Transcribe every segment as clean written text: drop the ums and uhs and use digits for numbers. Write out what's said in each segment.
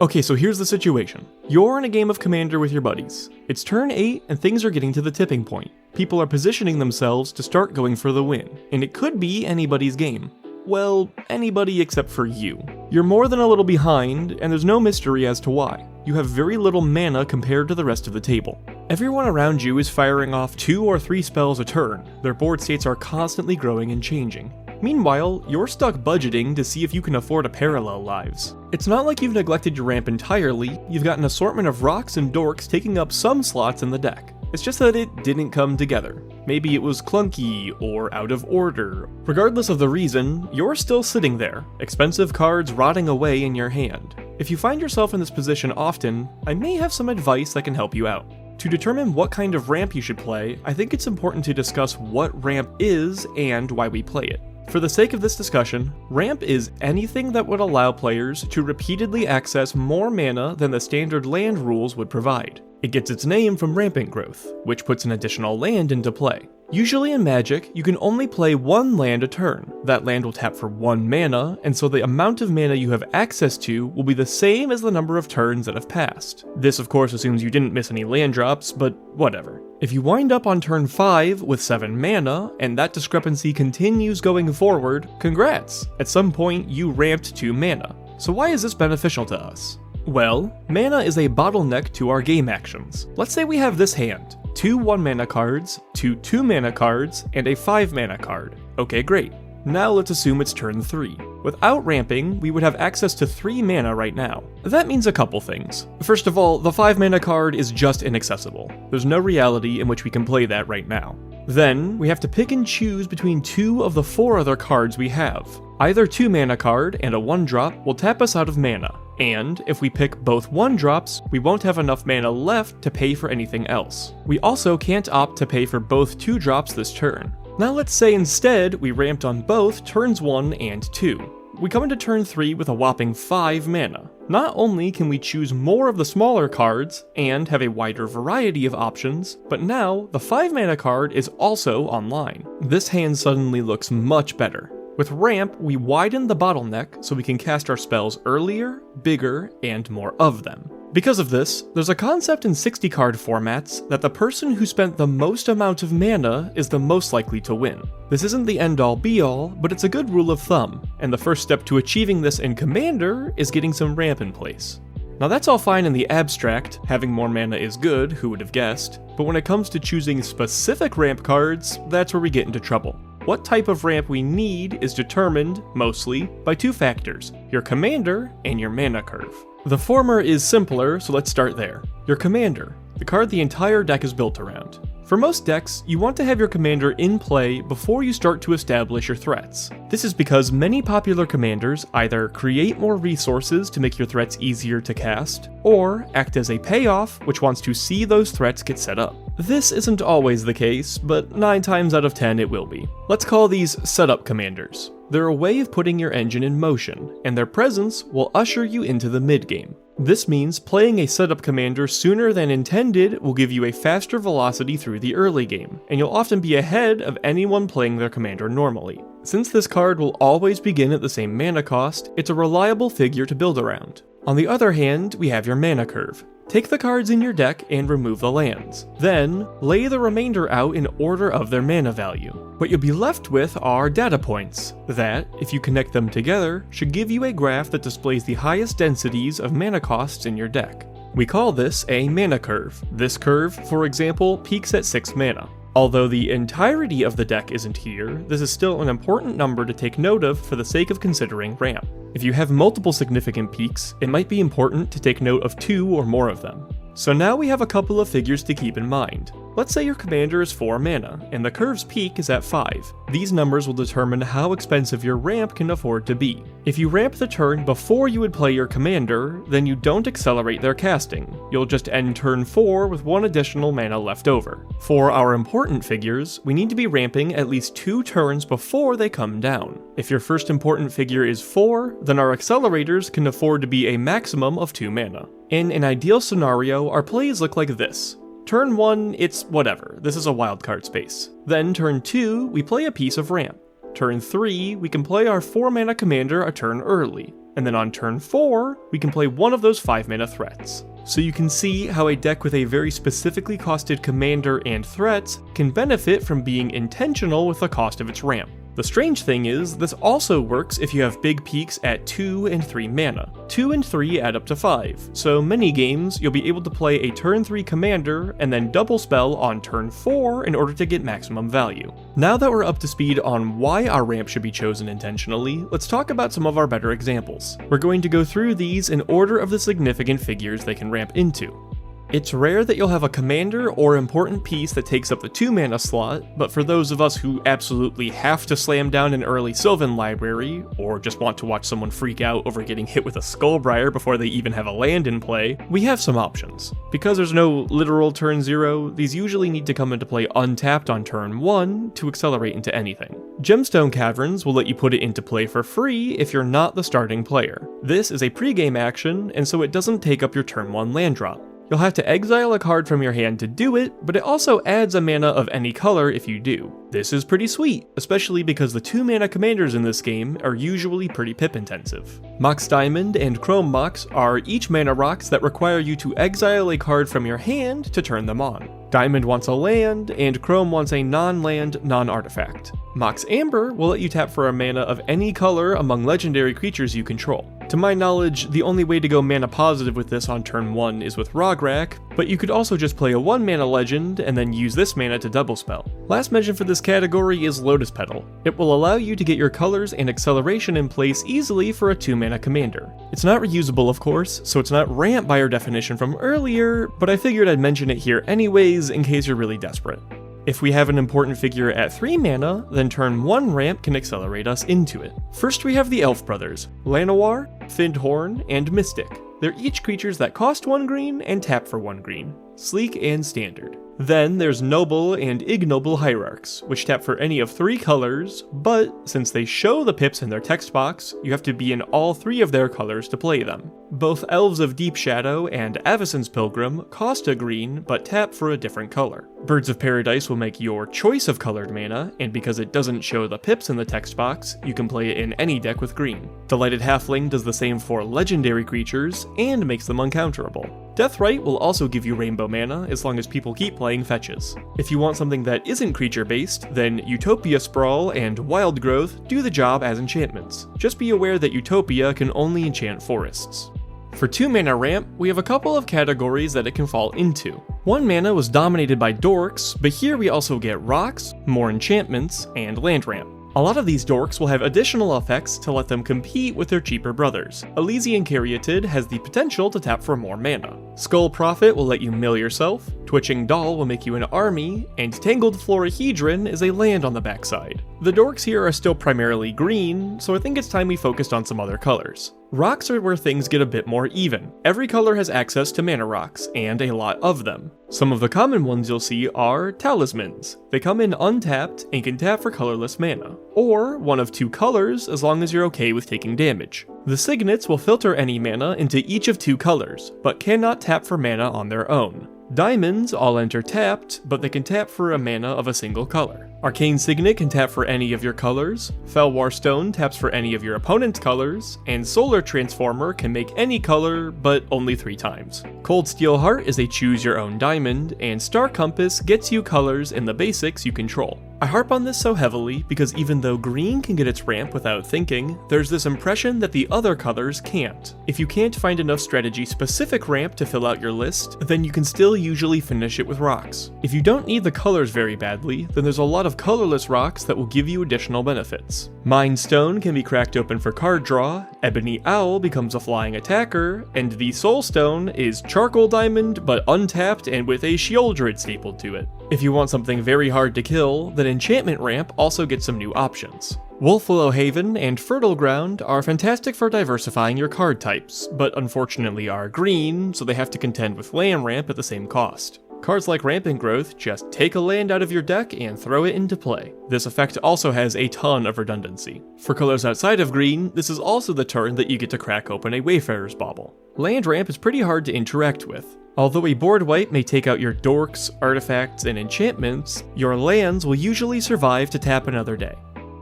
Okay, so here's the situation. You're in a game of Commander with your buddies. It's turn 8 and things are getting to the tipping point. People are positioning themselves to start going for the win, and it could be anybody's game. Well, anybody except for you. You're more than a little behind, and there's no mystery as to why. You have very little mana compared to the rest of the table. Everyone around you is firing off 2 or 3 spells a turn. Their board states are constantly growing and changing. Meanwhile, you're stuck budgeting to see if you can afford a parallel lives. It's not like you've neglected your ramp entirely, you've got an assortment of rocks and dorks taking up some slots in the deck. It's just that it didn't come together. Maybe it was clunky or out of order. Regardless of the reason, you're still sitting there, expensive cards rotting away in your hand. If you find yourself in this position often, I may have some advice that can help you out. To determine what kind of ramp you should play, I think it's important to discuss what ramp is and why we play it. For the sake of this discussion, ramp is anything that would allow players to repeatedly access more mana than the standard land rules would provide. It gets its name from rampant growth, which puts an additional land into play. Usually in Magic, you can only play 1 land a turn. That land will tap for 1 mana, and so the amount of mana you have access to will be the same as the number of turns that have passed. This of course assumes you didn't miss any land drops, but whatever. If you wind up on turn 5 with 7 mana, and that discrepancy continues going forward, congrats! At some point you ramped 2 mana. So why is this beneficial to us? Well, mana is a bottleneck to our game actions. Let's say we have this hand. 2 1-mana cards, 2 2-mana cards, and a 5-mana card. Okay, great. Now let's assume it's turn 3. Without ramping, we would have access to 3 mana right now. That means a couple things. First of all, the 5-mana card is just inaccessible. There's no reality in which we can play that right now. Then, we have to pick and choose between 2 of the 4 other cards we have. Either 2-mana card and a 1-drop will tap us out of mana, and if we pick both 1-drops, we won't have enough mana left to pay for anything else. We also can't opt to pay for both 2-drops this turn. Now let's say instead we ramped on both turns 1 and 2. We come into turn 3 with a whopping 5 mana. Not only can we choose more of the smaller cards and have a wider variety of options, but now the 5-mana card is also online. This hand suddenly looks much better. With ramp, we widen the bottleneck so we can cast our spells earlier, bigger, and more of them. Because of this, there's a concept in 60-card formats that the person who spent the most amount of mana is the most likely to win. This isn't the end-all be-all, but it's a good rule of thumb, and the first step to achieving this in Commander is getting some ramp in place. Now that's all fine in the abstract, having more mana is good, who would have guessed, but when it comes to choosing specific ramp cards, that's where we get into trouble. What type of ramp we need is determined, mostly, by 2 factors, your commander and your mana curve. The former is simpler, so let's start there. Your commander, the card the entire deck is built around. For most decks, you want to have your commander in play before you start to establish your threats. This is because many popular commanders either create more resources to make your threats easier to cast, or act as a payoff which wants to see those threats get set up. This isn't always the case, but 9 times out of 10 it will be. Let's call these setup commanders. They're a way of putting your engine in motion, and their presence will usher you into the mid-game. This means playing a setup commander sooner than intended will give you a faster velocity through the early game, and you'll often be ahead of anyone playing their commander normally. Since this card will always begin at the same mana cost, it's a reliable figure to build around. On the other hand, we have your mana curve. Take the cards in your deck and remove the lands. Then, lay the remainder out in order of their mana value. What you'll be left with are data points that, if you connect them together, should give you a graph that displays the highest densities of mana costs in your deck. We call this a mana curve. This curve, for example, peaks at 6 mana. Although the entirety of the deck isn't here, this is still an important number to take note of for the sake of considering ramp. If you have multiple significant peaks, it might be important to take note of 2 or more of them. So now we have a couple of figures to keep in mind. Let's say your commander is 4 mana, and the curve's peak is at 5. These numbers will determine how expensive your ramp can afford to be. If you ramp the turn before you would play your commander, then you don't accelerate their casting. You'll just end turn 4 with 1 additional mana left over. For our important figures, we need to be ramping at least 2 turns before they come down. If your first important figure is 4, then our accelerators can afford to be a maximum of 2 mana. In an ideal scenario, our plays look like this. Turn 1, it's whatever, this is a wildcard space. Then turn 2, we play a piece of ramp. Turn 3, we can play our 4 mana commander a turn early. and then on turn 4, we can play one of those 5 mana threats. So you can see how a deck with a very specifically costed commander and threats can benefit from being intentional with the cost of its ramp. The strange thing is, this also works if you have big peaks at 2 and 3 mana. 2 and 3 add up to 5, so many games you'll be able to play a turn 3 commander and then double spell on turn 4 in order to get maximum value. Now that we're up to speed on why our ramp should be chosen intentionally, let's talk about some of our better examples. We're going to go through these in order of the significant figures they can ramp into. It's rare that you'll have a commander or important piece that takes up the 2 mana slot, but for those of us who absolutely have to slam down an early Sylvan library, or just want to watch someone freak out over getting hit with a Skullbriar before they even have a land in play, we have some options. Because there's no literal turn 0, these usually need to come into play untapped on turn 1 to accelerate into anything. Gemstone Caverns will let you put it into play for free if you're not the starting player. This is a pregame action, and so it doesn't take up your turn 1 land drop. You'll have to exile a card from your hand to do it, but it also adds a mana of any color if you do. This is pretty sweet, especially because the 2 mana commanders in this game are usually pretty pip intensive. Mox Diamond and Chrome Mox are each mana rocks that require you to exile a card from your hand to turn them on. Diamond wants a land, and Chrome wants a non-land, non-artifact. Mox Amber will let you tap for a mana of any color among legendary creatures you control. To my knowledge, the only way to go mana positive with this on turn 1 is with Rograk, but you could also just play a 1 mana legend and then use this mana to double spell. Last mention for this category is Lotus Petal. It will allow you to get your colors and acceleration in place easily for a 2 mana commander. It's not reusable of course, so it's not ramp by our definition from earlier, but I figured I'd mention it here anyways in case you're really desperate. If we have an important figure at 3 mana, then turn 1 ramp can accelerate us into it. First we have the Elf Brothers, Llanowar, Fyndhorn, and Mystic. They're each creatures that cost 1 green and tap for 1 green. Sleek and standard. Then there's Noble and Ignoble Hierarchs, which tap for any of 3 colors, but since they show the pips in their text box, you have to be in all 3 of their colors to play them. Both Elves of Deep Shadow and Avacyn's Pilgrim cost a green, but tap for a different color. Birds of Paradise will make your choice of colored mana, and because it doesn't show the pips in the text box, you can play it in any deck with green. Delighted Halfling does the same for legendary creatures, and makes them uncounterable. Deathrite will also give you rainbow mana as long as people keep playing fetches. If you want something that isn't creature-based, then Utopia Sprawl and Wild Growth do the job as enchantments. Just be aware that Utopia can only enchant forests. For 2 mana ramp, we have a couple of categories that it can fall into. 1 mana was dominated by dorks, but here we also get rocks, more enchantments, and land ramp. A lot of these dorks will have additional effects to let them compete with their cheaper brothers. Elysian Caryatid has the potential to tap for more mana. Skull Prophet will let you mill yourself, Twitching Doll will make you an army, and Tangled Florahedron is a land on the backside. The dorks here are still primarily green, so I think it's time we focused on some other colors. Rocks are where things get a bit more even. Every color has access to mana rocks, and a lot of them. Some of the common ones you'll see are talismans. They come in untapped and can tap for colorless mana, or one of 2 colors as long as you're okay with taking damage. The signets will filter any mana into each of 2 colors, but cannot tap for mana on their own. Diamonds all enter tapped, but they can tap for a mana of a single color. Arcane Signet can tap for any of your colors, Felwar Stone taps for any of your opponent's colors, and Solar Transformer can make any color, but only 3 times. Cold Steel Heart is a choose your own diamond, and Star Compass gets you colors in the basics you control. I harp on this so heavily because even though green can get its ramp without thinking, there's this impression that the other colors can't. If you can't find enough strategy-specific ramp to fill out your list, then you can still usually finish it with rocks. If you don't need the colors very badly, then there's a lot of colorless rocks that will give you additional benefits. Mind Stone can be cracked open for card draw, Ebony Owl becomes a flying attacker, and the Soul Stone is Charcoal Diamond but untapped and with a Sheoldred stapled to it. If you want something very hard to kill, then Enchantment Ramp also gets some new options. Wolfwillow Haven and Fertile Ground are fantastic for diversifying your card types, but unfortunately are green, so they have to contend with land ramp at the same cost. Cards like Rampant Growth just take a land out of your deck and throw it into play. This effect also has a ton of redundancy. For colors outside of green, this is also the turn that you get to crack open a Wayfarer's Bauble. Land ramp is pretty hard to interact with. Although a board wipe may take out your dorks, artifacts, and enchantments, your lands will usually survive to tap another day.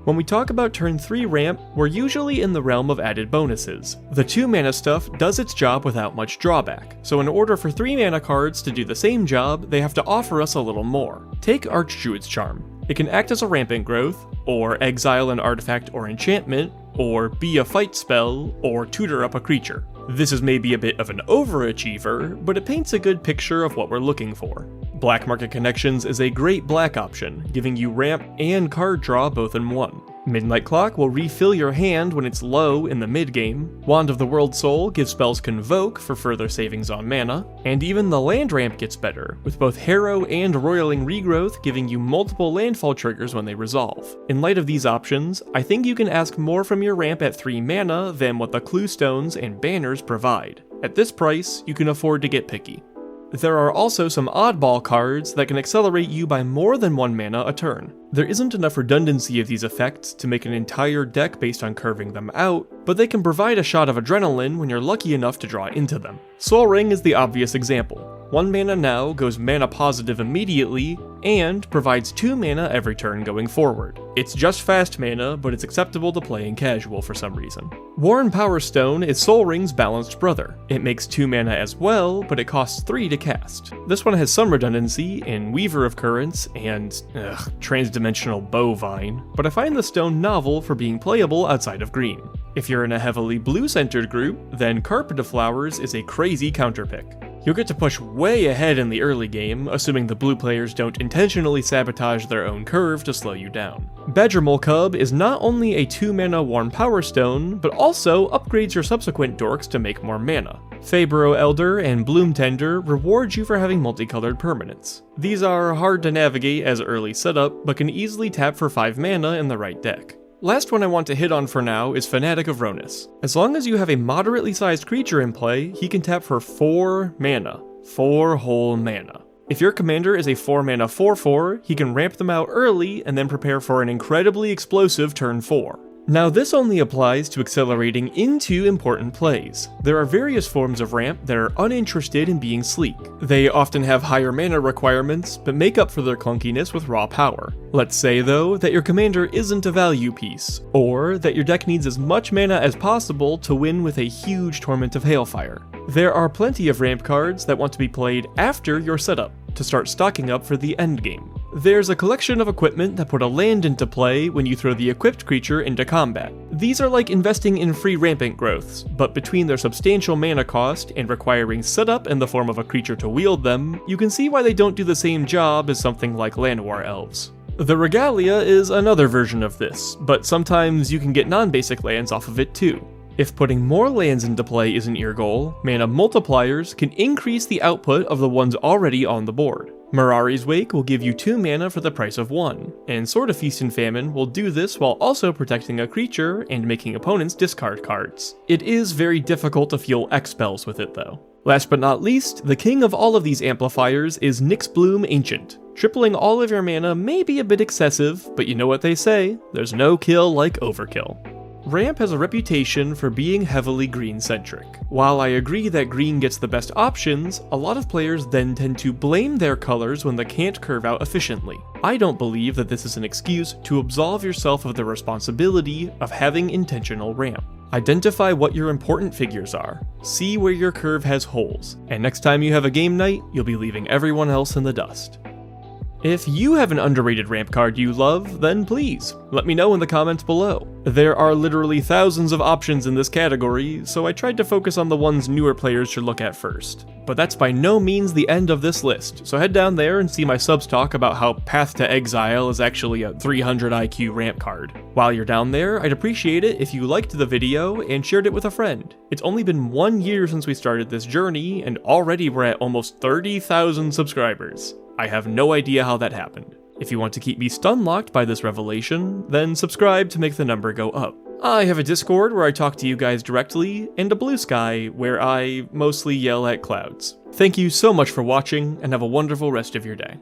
When we talk about turn 3 ramp, we're usually in the realm of added bonuses. The 2 mana stuff does its job without much drawback, so in order for 3 mana cards to do the same job, they have to offer us a little more. Take Archdruid's Charm. It can act as a rampant growth, or exile an artifact or enchantment, or be a fight spell, or tutor up a creature. This is maybe a bit of an overachiever, but it paints a good picture of what we're looking for. Black Market Connections is a great black option, giving you ramp and card draw both in one. Midnight Clock will refill your hand when it's low in the mid-game, Wand of the World Soul gives spells Convoke for further savings on mana, and even the land ramp gets better, with both Harrow and Roiling Regrowth giving you multiple landfall triggers when they resolve. In light of these options, I think you can ask more from your ramp at 3 mana than what the Clue Stones and Banners provide. At this price, you can afford to get picky. There are also some oddball cards that can accelerate you by more than 1 mana a turn. There isn't enough redundancy of these effects to make an entire deck based on curving them out, but they can provide a shot of adrenaline when you're lucky enough to draw into them. Sol Ring is the obvious example. 1 mana now goes mana positive immediately, and provides 2 mana every turn going forward. It's just fast mana, but it's acceptable to play in casual for some reason. Worn Power Stone is Sol Ring's balanced brother. It makes 2 mana as well, but it costs 3 to cast. This one has some redundancy in Weaver of Currents and, Transdimensional Bovine, but I find the stone novel for being playable outside of green. If you're in a heavily blue-centered group, then Carpet of Flowers is a crazy counterpick. You'll get to push way ahead in the early game, assuming the blue players don't intentionally sabotage their own curve to slow you down. Badgermole Cub is not only a 2-mana Worn Power Stone, but also upgrades your subsequent dorks to make more mana. Fabro Elder and Bloom Tender reward you for having multicolored permanents. These are hard to navigate as early setup, but can easily tap for 5 mana in the right deck. Last one I want to hit on for now is Fanatic of Ronus. As long as you have a moderately sized creature in play, he can tap for 4 mana. 4 whole mana. If your commander is a 4 mana 4/4, he can ramp them out early and then prepare for an incredibly explosive turn 4. Now this only applies to accelerating into important plays. There are various forms of ramp that are uninterested in being sleek. They often have higher mana requirements, but make up for their clunkiness with raw power. Let's say though that your commander isn't a value piece, or that your deck needs as much mana as possible to win with a huge Torment of Hailfire. There are plenty of ramp cards that want to be played after your setup, to start stocking up for the endgame. There's a collection of equipment that put a land into play when you throw the equipped creature into combat. These are like investing in free rampant growths, but between their substantial mana cost and requiring setup in the form of a creature to wield them, you can see why they don't do the same job as something like Llanowar Elves. The Regalia is another version of this, but sometimes you can get non-basic lands off of it too. If putting more lands into play isn't your goal, mana multipliers can increase the output of the ones already on the board. Mirari's Wake will give you 2 mana for the price of 1, and Sword of Feast and Famine will do this while also protecting a creature and making opponents discard cards. It is very difficult to fuel X spells with it though. Last but not least, the king of all of these amplifiers is Nyxbloom Ancient. Tripling all of your mana may be a bit excessive, but you know what they say, there's no kill like overkill. Ramp has a reputation for being heavily green-centric. While I agree that green gets the best options, a lot of players then tend to blame their colors when they can't curve out efficiently. I don't believe that this is an excuse to absolve yourself of the responsibility of having intentional ramp. Identify what your important figures are, see where your curve has holes, and next time you have a game night, you'll be leaving everyone else in the dust. If you have an underrated ramp card you love, then please, let me know in the comments below. There are literally thousands of options in this category, so I tried to focus on the ones newer players should look at first. But that's by no means the end of this list, so head down there and see my subs talk about how Path to Exile is actually a 300 IQ ramp card. While you're down there, I'd appreciate it if you liked the video and shared it with a friend. It's only been 1 year since we started this journey, and already we're at almost 30,000 subscribers. I have no idea how that happened. If you want to keep me stun-locked by this revelation, then subscribe to make the number go up. I have a Discord where I talk to you guys directly, and a Blue Sky where I mostly yell at clouds. Thank you so much for watching, and have a wonderful rest of your day.